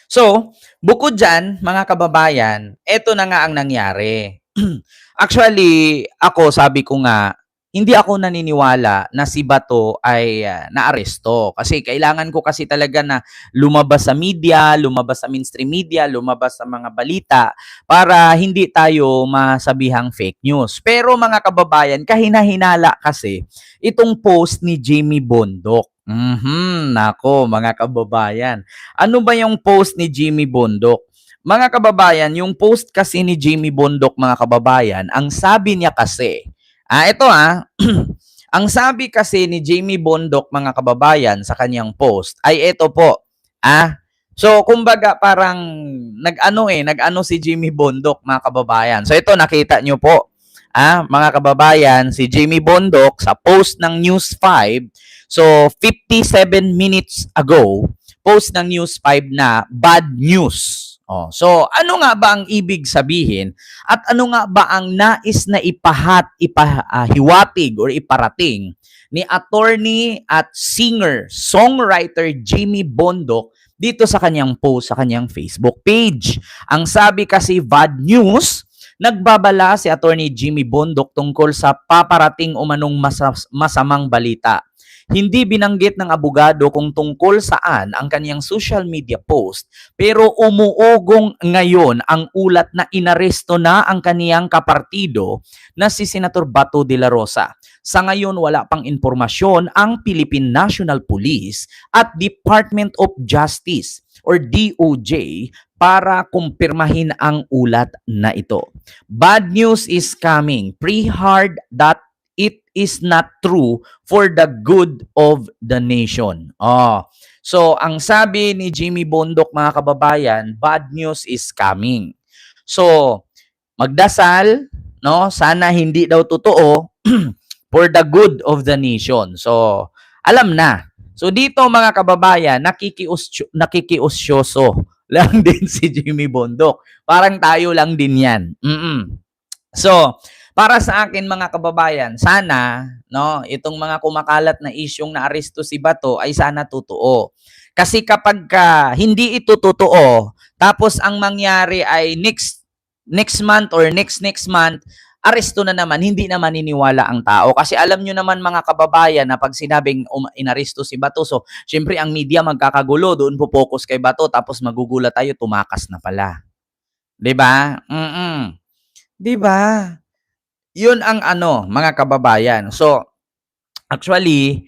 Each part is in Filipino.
So, bukod diyan, mga kababayan, eto na nga ang nangyari. Actually, ako sabi ko nga, hindi ako naniniwala na si Bato ay naaresto. Kasi kailangan ko kasi talaga na lumabas sa media, lumabas sa mainstream media, lumabas sa mga balita para hindi tayo masabihang fake news. Pero mga kababayan, kahina-hinala kasi itong post ni Jamie Bondok. Nako mga kababayan. Ano ba yung post ni Jimmy Bondok? Mga kababayan, yung post kasi ni Jimmy Bondok, mga kababayan, ang sabi niya kasi, ito ang sabi kasi ni Jamie Bondok, mga kababayan, sa kanyang post, ay ito po, so kumbaga parang nag-ano si Jimmy Bondok, mga kababayan. So ito, nakita nyo po, mga kababayan, si Jimmy Bondok sa post ng News 5, so 57 minutes ago, post ng News 5 na bad news. So ano nga ba ang ibig sabihin at ano nga ba ang nais na ipahiwatig or iparating ni attorney at singer, songwriter Jimmy Bondok dito sa kanyang post sa kanyang Facebook page? Ang sabi kasi bad news, nagbabala si attorney Jimmy Bondok tungkol sa paparating umanong masamang balita. Hindi binanggit ng abogado kung tungkol saan ang kaniyang social media post, pero umuugong ngayon ang ulat na inaresto na ang kaniyang kapartido na si Senator Bato de la Rosa. Sa ngayon, wala pang impormasyon ang Philippine National Police at Department of Justice or DOJ para kumpirmahin ang ulat na ito. Bad news is coming. Pre-hard that it is not true for the good of the nation. So, ang sabi ni Jimmy Bondok, mga kababayan, bad news is coming. So, magdasal, no? Sana hindi daw totoo for the good of the nation. So, alam na. So, dito mga kababayan, nakikiusyoso lang din si Jimmy Bondok. Parang tayo lang din yan. So, para sa akin mga kababayan, sana itong mga kumakalat na isyong naaresto si Bato ay sana totoo. Kasi kapag hindi ito totoo, tapos ang mangyari ay next month or next month, aresto na naman, hindi na maniniwala ang tao. Kasi alam nyo naman mga kababayan na pag sinabing inaresto si Bato, so syempre ang media magkakagulo, doon po focus kay Bato, tapos magugulat tayo, tumakas na pala. 'Di ba? 'Di ba? 'Yun ang mga kababayan. So, actually,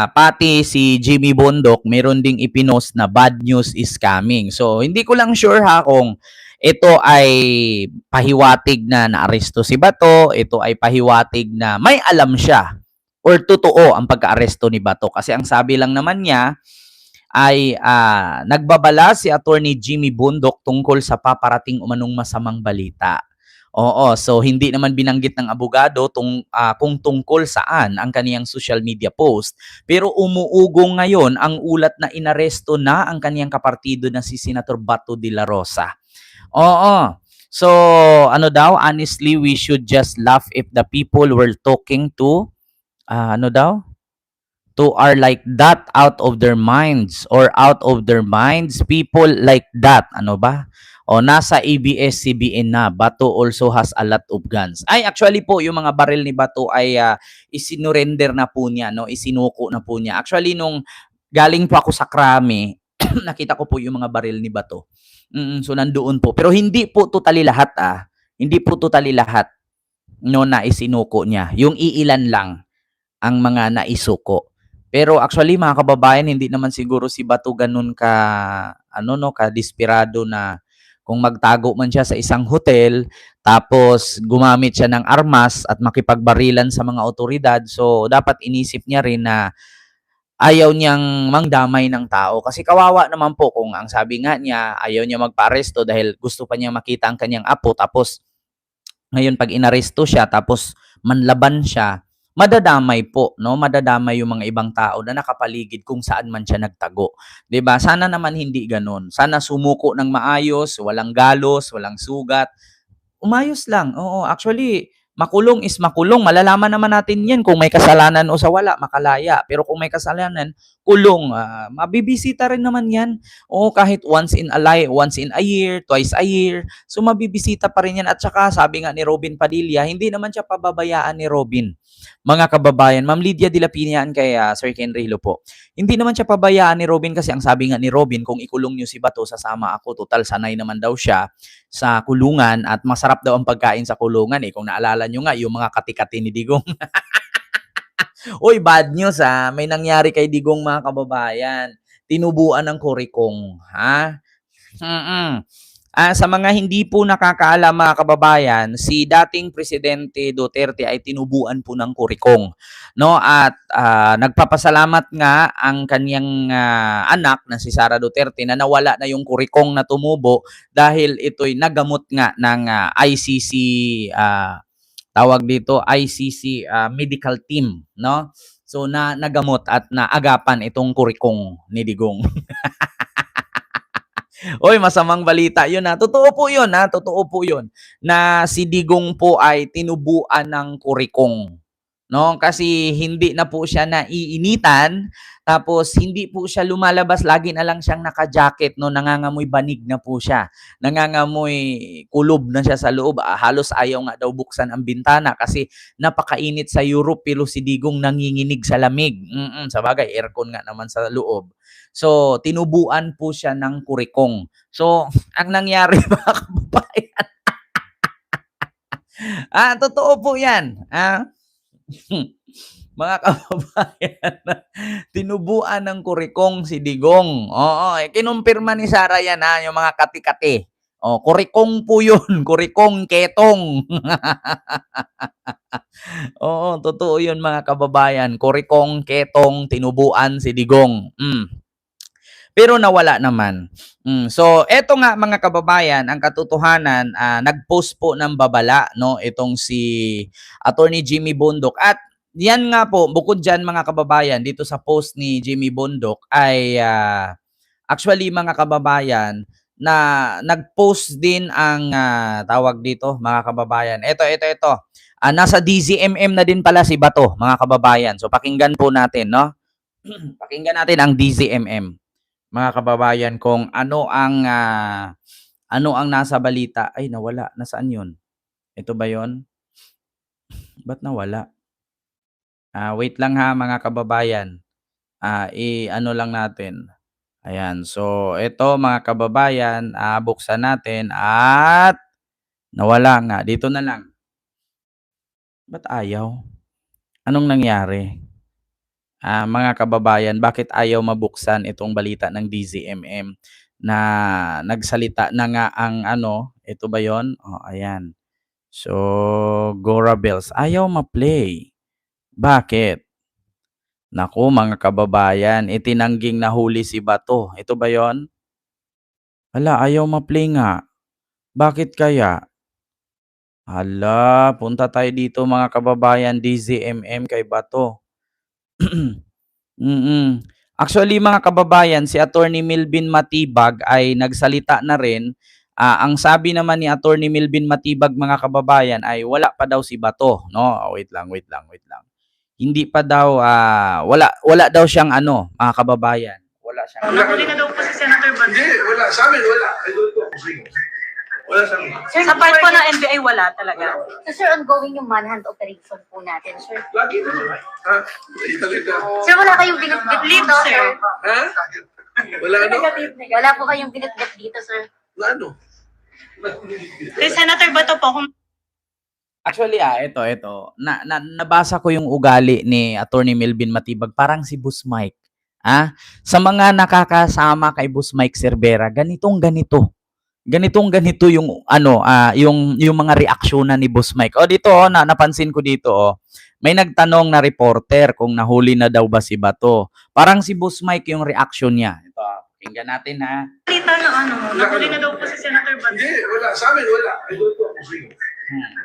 pati si Jimmy Bondok meron ding ipinost na bad news is coming. So, hindi ko lang sure kung ito ay pahiwatig na naaresto si Bato, ito ay pahiwatig na may alam siya or totoo ang pagka-aresto ni Bato. Kasi ang sabi lang naman niya ay nagbabala si attorney Jimmy Bondok tungkol sa paparating umanong masamang balita. Oo, so hindi naman binanggit ng abogado kung tungkol saan ang kaniyang social media post. Pero umuugong ngayon ang ulat na inaresto na ang kaniyang kapartido na si Senator Bato de la Rosa. Oo. So, ano daw, honestly, we should just laugh if the people were talking to, are like that out of their minds or out of their minds, people like that, nasa ABS-CBN na, Bato also has a lot of guns. Ay, actually po, yung mga baril ni Bato ay isinurrender na po niya, isinuko na po niya. Actually, nung galing po ako sa Krame, nakita ko po yung mga baril ni Bato. So, nandoon po. Pero hindi po totally lahat, Hindi po totally lahat, na isinuko niya. Yung iilan lang ang mga naisuko. Pero actually mga kababayan, hindi naman siguro si Bato ganun ka desperado na kung magtago man siya sa isang hotel tapos gumamit siya ng armas at makipagbarilan sa mga otoridad. So dapat inisip niya rin na ayaw niyang mangdamay ng tao kasi kawawa naman po kung ang sabi nga niya ayaw niya magpa-aresto dahil gusto pa niya makita ang kanyang apo, tapos ngayon pag inaresto siya tapos manlaban siya, madadamay po, madadamay yung mga ibang tao na nakapaligid kung saan man siya nagtago. 'Di ba? Sana naman hindi ganoon. Sana sumuko ng maayos, walang galos, walang sugat. Umayos lang. Oo, actually Makulong is makulong. Malalaman naman natin yan kung may kasalanan o sa wala, makalaya. Pero kung may kasalanan, kulong. Mabibisita rin naman yan. O kahit once in a year, twice a year. So mabibisita pa rin yan. At saka sabi nga ni Robin Padilla, hindi naman siya pababayaan ni Robin. Mga kababayan, Ma'am Lydia de la Piña kay Sir Ken Rilo po. Hindi naman siya pabayaan ni Robin kasi ang sabi nga ni Robin, kung ikulong niyo si Bato, sasama ako. Total, sanay naman daw siya sa kulungan at masarap daw ang pagkain sa kulungan eh. Kung naalala nyo nga, yung mga katikati ni Digong. Uy, bad news may nangyari kay Digong mga kababayan. Tinubuan ng kurikong. Ha? Sa mga hindi po nakakaalam mga kababayan, si dating Presidente Duterte ay tinubuan po ng kurikong. No? At nagpapasalamat nga ang kanyang anak na si Sara Duterte na nawala na yung kurikong na tumubo dahil ito'y nagamot nga ng ICC tawag dito ICC medical team, no? So nagamot at naagapan itong kurikong ni Digong. Oy, masamang balita 'yun ha. Totoo po 'yun ha, totoo po 'yun na si Digong po ay tinubuan ng kurikong. No, kasi hindi na po siya naiinitan, tapos hindi po siya lumalabas, lagi na lang siyang naka-jacket no, nangangamoy banig na po siya. Nangangamoy kulob na siya sa loob. Halos ayaw nga daw buksan ang bintana kasi napakainit sa Europe pero si Digong nanginginig sa lamig. Sabagay aircon nga naman sa loob. So, tinubuan po siya ng kurikong. So, ang nangyari mga kababayan, totoo po 'yan. Mga kababayan, tinubuan ng kurikong si Digong. Oo, kinumpirma ni Sara yan yung mga kati-kati. Kurikong po yun, kurikong ketong. Oo, totoo yun mga kababayan. Kurikong ketong, tinubuan si Digong. Pero nawala naman. So, eto nga mga kababayan, ang katotohanan, nag-post po ng babala, no, itong si Attorney Jimmy Bondoc. At yan nga po, bukod dyan mga kababayan, dito sa post ni Jimmy Bondoc ay actually mga kababayan, na nag-post din ang tawag dito mga kababayan. Ito. Nasa DZMM na din pala si Bato, mga kababayan. So, pakinggan po natin, no? Pakinggan natin ang DZMM. Mga kababayan, kung ano ang nasa balita. Ay, nawala. Nasaan yun? Ito ba yun? Ba't nawala? Wait lang ha, mga kababayan. I-ano lang natin. Ayan. So, ito mga kababayan, buksan natin at nawala nga. Dito na lang. Ba't ayaw? Anong nangyari? Mga kababayan, bakit ayaw mabuksan itong balita ng DZMM na nagsalita na nga ang ito ba yon? Ayan. So, Gora Bells, ayaw ma-play. Bakit? Naku, mga kababayan, itinangging nahuli si Bato. Ito ba yon? Hala, ayaw ma-play nga. Bakit kaya? Hala, punta tayo dito mga kababayan, DZMM kay Bato. Actually mga kababayan, si Attorney Milvin Matibag ay nagsalita na rin. Ang sabi naman ni Attorney Milvin Matibag mga kababayan ay wala pa daw si Bato, no? Wait lang. Hindi pa daw wala daw siyang mga kababayan. Wala siyang. Nahuli na daw po si Senator Bato. Hindi, wala. Sa amin, wala. I don't know kung sino. Wala sa amin. Sa part po ng NBI, wala talaga. So, sir, ongoing yung manhunt operation po natin, sir. Lagi na naman. Ha? Hindi talaga. Sir, wala kayong binitbit dito, sir. Ha? Wala ano? Wala po kayong binitbit dito, sir. Na ano? Kay Senator Bato po, kung Actually, ito. Nabasa ko yung ugali ni Attorney Melvin Matibag, parang si Boss Mike. Sa mga nakakasama kay Boss Mike Cervera, ganito yung yung mga reaksyonan ni Boss Mike. Dito napansin ko dito may nagtanong na reporter kung nahuli na daw ba si Bato. Parang si Boss Mike yung reaction niya. Ito, pakinggan natin ha. balita na nahuli na daw po si Senator Bato. Hindi, wala. Sa amin, wala. I don't know kung sino.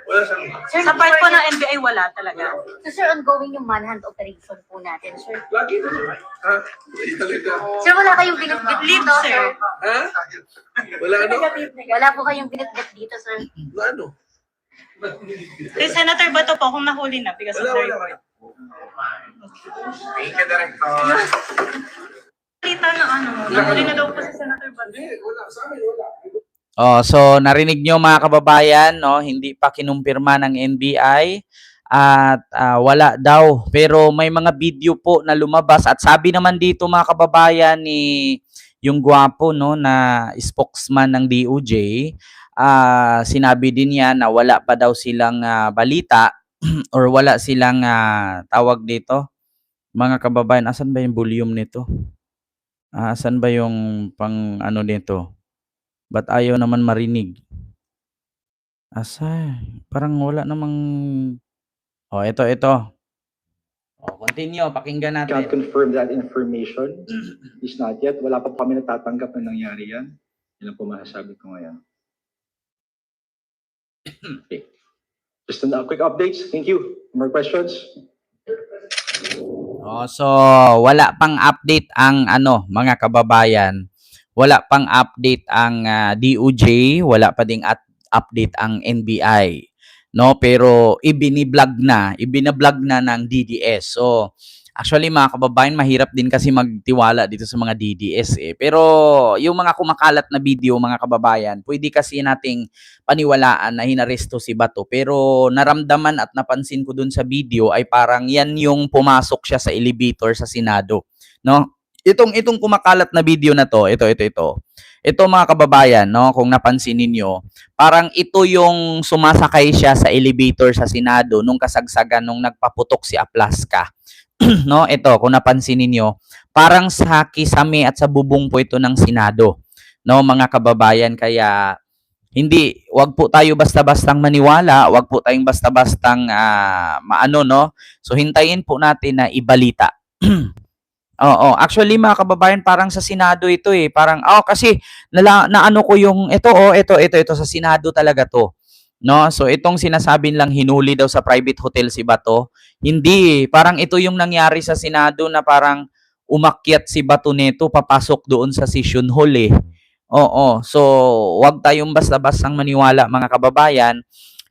Wala sa amin. Sir, Sa part po ng NBI, wala talaga. So, sir, ongoing yung manhunt operation po natin, sir. Lagi na naman. Ha? Hindi talaga. Sir, wala kayong binitbit dito, Sir. sir. Ha? Wala ano? Wala po kayong binitbit dito, sir. Na ano? Kay Senator Bato po kung nahuli na because of the Wala. report. Thank you, Director. Kita na nahuli na daw po si Senator Bato. Hindi, wala. Sa amin, wala. Oh, so narinig nyo mga kababayan, no, hindi pa kinumpirma ng NBI at wala daw. Pero may mga video po na lumabas at sabi naman dito mga kababayan ni yung gwapo no na spokesman ng DOJ, sinabi din niya na wala pa daw silang balita or wala silang tawag dito. Mga kababayan, asan ba yung volume nito? Asan ba yung pang ano nito? Ba't ayaw naman marinig? Parang wala namang... Oh, ito. Oh, continue. Pakinggan Can't natin. confirm that information is not yet. Wala pa po kami natatanggap na nangyari yan. Yan ang po masasabi ko ngayon. Okay. Just a quick updates. Thank you. More questions? Oh, so wala pang update ang mga kababayan. Wala pang update ang DOJ, wala pa ding update ang NBI. No, pero ibinablog na ng DDS. So actually mga kababayan, mahirap din kasi magtiwala dito sa mga DDS eh. Pero yung mga kumakalat na video mga kababayan, pwede kasi nating paniwalaan na hinaresto si Bato. Pero naramdaman at napansin ko dun sa video ay parang yan yung pumasok siya sa elevator sa Senado, no? Itong kumakalat na video na to, ito. Ito mga kababayan, no, kung napansin ninyo, parang ito yung sumasakay siya sa elevator sa Senado nung kasagsagan nung nagpaputok si Aplaska. No, ito kung napansin ninyo, parang sa kisame at sa bubong po ito ng Senado, no, mga kababayan. Kaya wag po tayo basta-bastang maniwala, wag po tayong basta-bastang no. So hintayin po natin na ibalita. Oo, actually mga kababayan, parang sa Senado ito eh. Parang kasi naano ko yung ito sa Senado talaga to. No? So itong sinasabi lang hinuli daw sa private hotel si Bato. Hindi, parang ito yung nangyari sa Senado na parang umakyat si Bato nito papasok doon sa session hall eh. Oo, so wag tayong basta-bastang maniwala mga kababayan.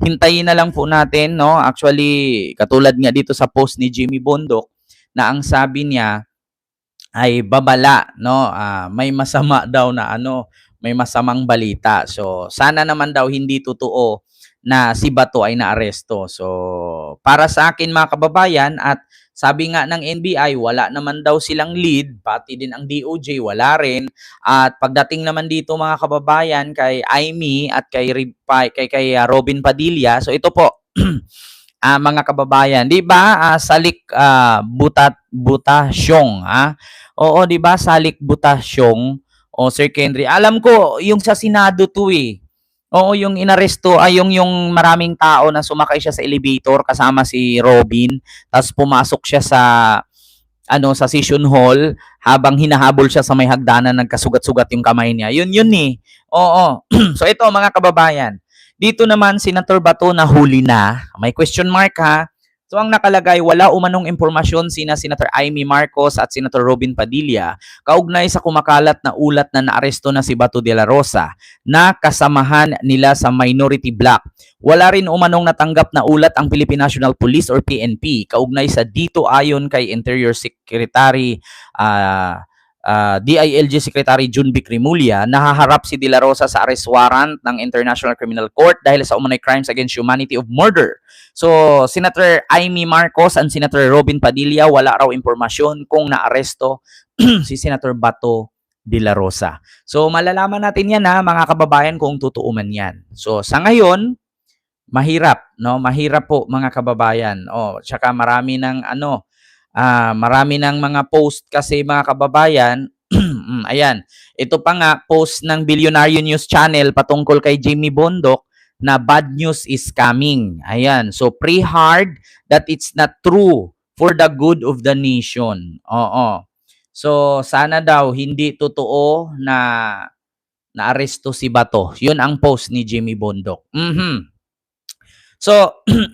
Hintayin na lang po natin, no? Actually, katulad nga dito sa post ni Jimmy Bondok na ang sabi niya ay babala, no? May masama daw na may masamang balita. So sana naman daw hindi totoo na si Bato ay naaresto. So para sa akin mga kababayan, at sabi nga ng NBI, wala naman daw silang lead, pati din ang DOJ wala rin. At pagdating naman dito mga kababayan kay Aimee at kay Robin Padilla, so ito po mga kababayan, 'di ba? Salik Butasyong, Oo, 'di ba? Salik Butasyong. O Sir Henry, alam ko yung sa Senado to eh. Oo, yung inaresto ay yung maraming tao na sumakay siya sa elevator kasama si Robin, tapos pumasok siya sa sa session hall habang hinahabol siya sa may hagdanan, nagkasugat-sugat yung kamay niya. Yun eh. Oo. So ito mga kababayan, dito naman Senator Bato nahuli na. May question mark ha. So ang nakalagay, wala umanong impormasyon sina Senator Aimee Marcos at Senator Robin Padilla kaugnay sa kumakalat na ulat na naaresto na si Bato de la Rosa na kasamahan nila sa minority bloc. Wala rin umanong natanggap na ulat ang Philippine National Police or PNP kaugnay sa dito ayon kay Interior Secretary DILG Secretary June B. Crimulia, nahaharap si De La Rosa sa arrest warrant ng International Criminal Court dahil sa umano'y crimes against humanity of murder. So, Senator Aimee Marcos and Senator Robin Padilla, wala raw impormasyon kung naaresto si Senator Bato de la Rosa. So, malalaman natin yan mga kababayan kung totoo man yan. So, sa ngayon, mahirap, no? Mahirap po mga kababayan. Tsaka marami ng marami ng mga post kasi mga kababayan. Ayan, ito pa nga post ng Billionaire News Channel patungkol kay Jimmy Bondok na bad news is coming. Ayan, so pray hard that it's not true for the good of the nation. Oo. So sana daw hindi totoo na naaresto si Bato. Yun ang post ni Jimmy Bondok. So